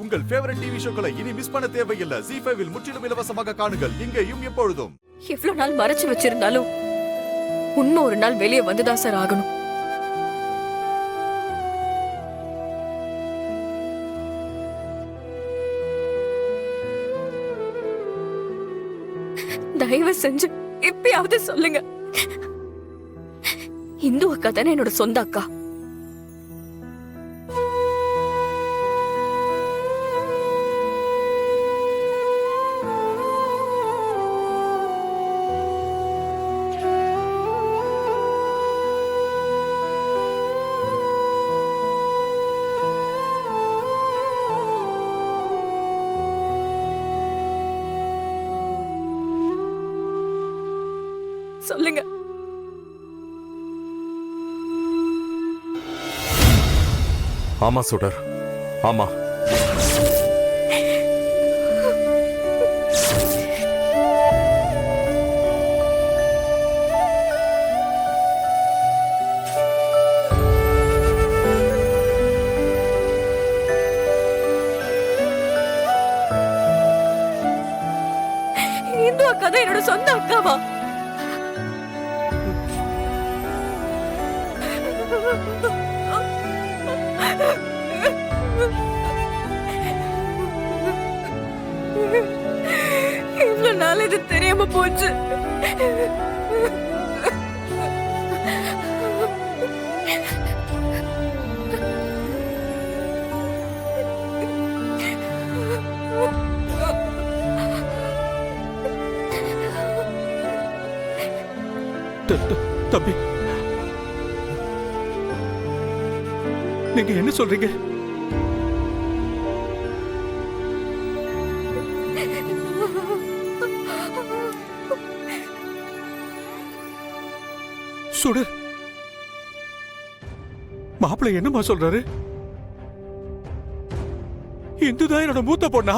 உங்கள் favourite TV ஷோக்களை இனி miss பண்ண தேவையில்லை. ZEE5 இல் முற்றிலும் இலவசமாக காணுங்கள். இங்கேயும் எப்பொழுதும். எவ்வளவு நாள் மறைச்சு வச்சிருந்தாலும் உண்மை ஒரு நாள் வெளியே வந்துதான் சார் ஆகணும். தயவு செஞ்சு இப்பயாவது சொல்லுங்க. இந்து அக்கா தானே என்னோட சொந்த அக்கா. சொல்லுங்க. ஆமா சுடர், ஆமா. இந்து அக்கா தான் என்னோட சொந்த அக்காவா? இவ்வளவு நாள் இது தெரியாம போச்சு. தம்பி, நீங்க என்ன சொல்றீங்க? சுடர், மாப்பிள்ளை என்னமா சொல்றாரு? இந்துதான் என்னோட மூத்த பொண்ணா?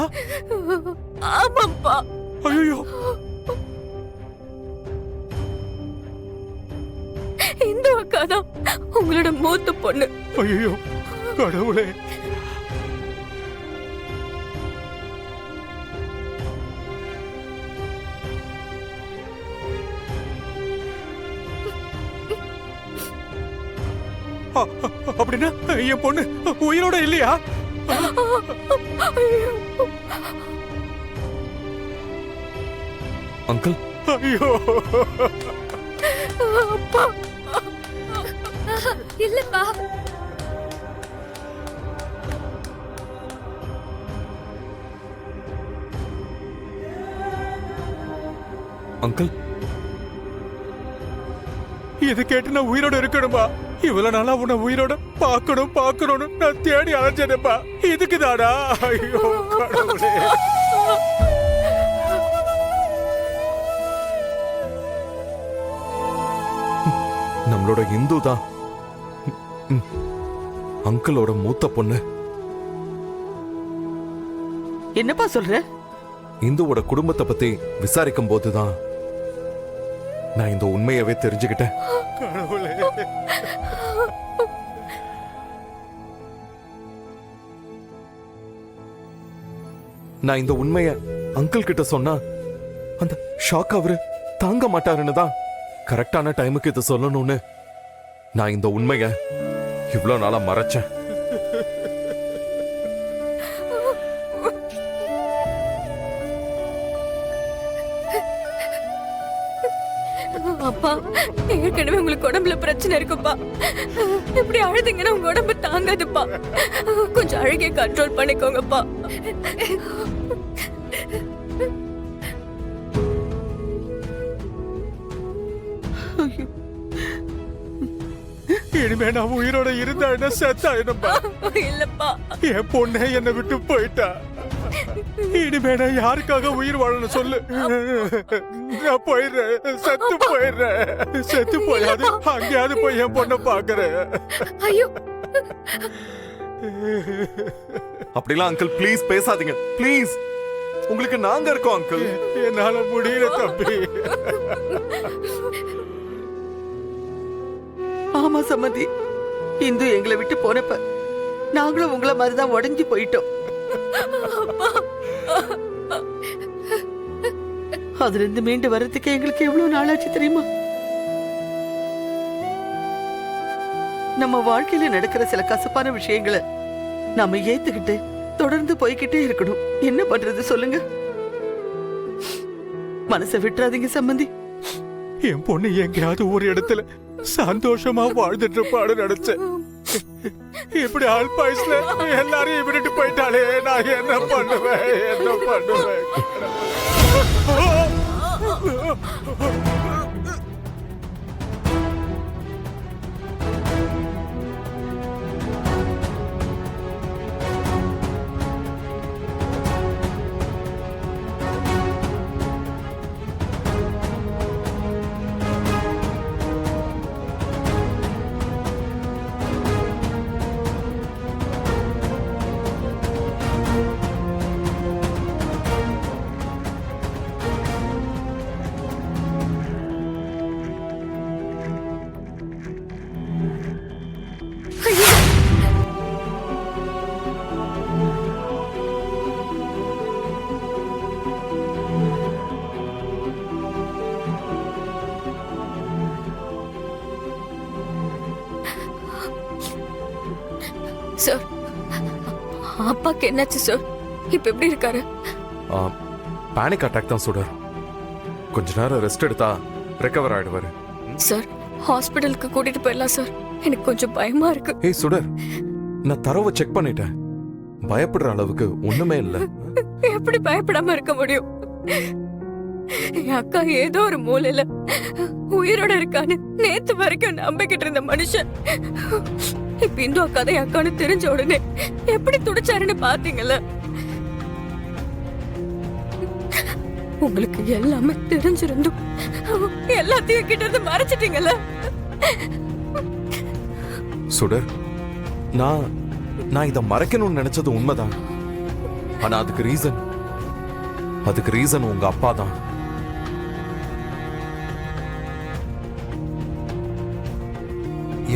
ஆமாப்பா. ஐயோ, இந்து அக்கா தான் உங்களோட மூத்த பொண்ணு. ஐயோ கடவுளே. அப்படின்னா என் பொண்ணு உயிரோட இல்லையா? அங்கிள். ஐயோ அப்பா. இல்லப்பா. அங்கிள், இதை கேட்டு நான் உயிரோட இருக்கணுமா? இவ்வளவு நாளா உன்னை உயிரோட பார்க்கணும்னு நான் தேடி அலைஞ்சேனப்பா. இதுக்குதாடா? ஐயோ கடவுளே. நம்மளோட இந்து தான் அங்கிளோட மூத்த பொண்ணு. என்னப்பா சொல்ற? இந்துவோட குடும்பத்தை பத்தி விசாரிக்கும் போதுதான் நான் இந்த உண்மையவே தெரிஞ்சுக்கிட்டேன். கடவுளே. நான் இந்த உண்மைய அங்கிள் கிட்ட சொன்னா அந்த ஷாக் அவரு தாங்க மாட்டாருன்னு தான் கரெக்டான டைமுக்கு இதை சொல்லணும்னு நான் இந்த உண்மைய இவ்வளவு நாளா மறைச்சேன். அப்பா, ஏற்கனவே உங்களுக்கு உடம்புல பிரச்சனை இருக்குப்பா. இப்படி அழுதிங்கன்னா உங்க உடம்பு தாங்காதுப்பா. கொஞ்சம் அழுகிய கண்ட்ரோல் பண்ணிக்கோங்கப்பா. இனிமே நான் உயிரோட இருந்தா என்ன செத்தாயிடும்பா? இல்லப்பா. என் பொண்ணே என்னை விட்டு போயிட்டா. இனிமே நான் யாருக்காக உயிர் வாழணும் சொல்லு? நான் போயிடுறேன், செத்து போயாது அங்கேயாவது போய் என் பொண்ணை பாக்குறேன். ஐயோ, அப்படிலாம் அங்கிள் ப்ளீஸ் பேசாதீங்க ப்ளீஸ். உங்களுக்கு நாங்க இருக்கோம் அங்கிள். என்னால முடியல தம்பி. ஆமா சம்மதி, இந்து எங்களை விட்டு போனப்ப நாங்களும் உங்களை மாதிரிதான் உடைஞ்சு போயிட்டோம். அதுல இருந்து மீண்டு வர்றதுக்கு எங்களுக்கு எவ்வளவு நாளாச்சு தெரியுமா? நம்ம வாழ்க்கையில நடக்கிற சில கசப்பான விஷயங்களை நாம ஏத்துக்கிட்டு தொடர்ந்து போய்கிட்டே இருக்கணும். என்ன பண்றது சொல்லுங்க? மனசை விட்டுறாதீங்க சம்பந்தி. என் பொண்ணு எங்கேயாவது ஒரு இடத்துல சந்தோஷமா வாழ்ந்துட்டு இருப்பாடு நினைச்சேன். இப்படி ஆல்பாய்ஸ்ல எல்லாரையும் விட்டுட்டு போயிட்டாலே, நான் என்ன பண்ணுவேன்? என்ன பண்ணுவேன்? சார், அப்பாக்கு என்னாச்சு சார்? இப்ப எப்படி இருக்காரு? பேனிக் அட்டாக் தான் சுடர். கொஞ்ச நேரம் ரெஸ்ட் எடுத்தா ரெக்கவர் ஆயிடுவாரு. சார், ஹாஸ்பிடலுக்கு கூட்டிட்டு போயிடலாம் சார். எனக்கு கொஞ்சம் பயமா இருக்கு. ஏய் சுடர், நான் தரவை செக் பண்ணிட்டேன். பயப்படுற அளவுக்கு ஒண்ணுமே இல்ல. எப்படி பயப்படாம இருக்க முடியும்? என் அக்கா ஏதோ ஒரு மூலையில உயிரோட இருக்கான்னு நேத்து வரைக்கும் நம்பிக்கிட்டு இருந்த மனுஷன் இப்ப இந்து அக்கா தான் அக்கான்னு தெரிஞ்ச உடனே எப்படி துடிச்சாருன்னு பாத்தீங்கல்ல? உங்களுக்கு எல்லாமே தெரிஞ்சிருந்தும் எல்லாத்தையும் கிட்ட இருந்து மறைச்சிட்டீங்கல்ல. சுடர், நான் இத மறைக்கணும்னு நினைச்சது உண்மைதான். ஆனா அதுக்கு ரீசன் உங்க அப்பா தான்.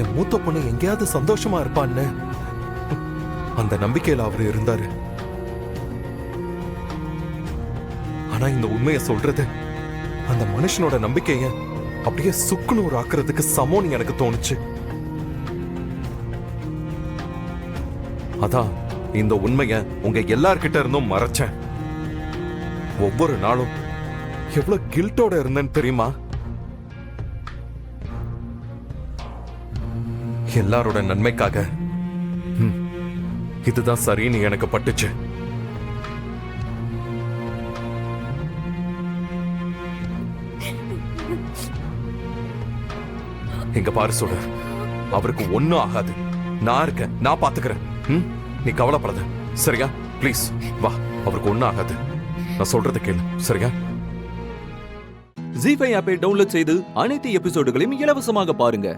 என் மூத்த பொண்ணு எங்கேயாவது சந்தோஷமா இருப்பான்னு அந்த நம்பிக்கையில அவரு இருந்தாரு. ஆனா இந்த உண்மையை சொல்றது அந்த மனுஷனோட நம்பிக்கைய அப்படியே சுக்குநூறு ஆக்குறதுக்கு சமோன்னு எனக்கு தோணுச்சு. அதான் இந்த உண்மைய உங்க எல்லார்கிட்ட இருந்தும் மறைச்சேன். ஒவ்வொரு நாளும் எவ்வளவு கில்ட்டோட இருந்தேன்னு தெரியுமா? எல்லாரோட நன்மைக்காக இதுதான் சரின்னு எனக்கு பட்டுச்சு. எங்க பாரு சுடர், அவருக்கு ஒண்ணும் ஆகாது. நான் இருக்கேன், நான் பாத்துக்கிறேன். நீ கவலைப்படாத, சரியா? ப்ளீஸ் வா, அவருக்கு ஒண்ணும் ஆகாது. நான் சொல்றதை கேளு, சரியா? ஜீ5 ஆப்பை டவுன்லோட் செய்து அனைத்து எபிசோடுகளையும் இலவசமாக பாருங்க.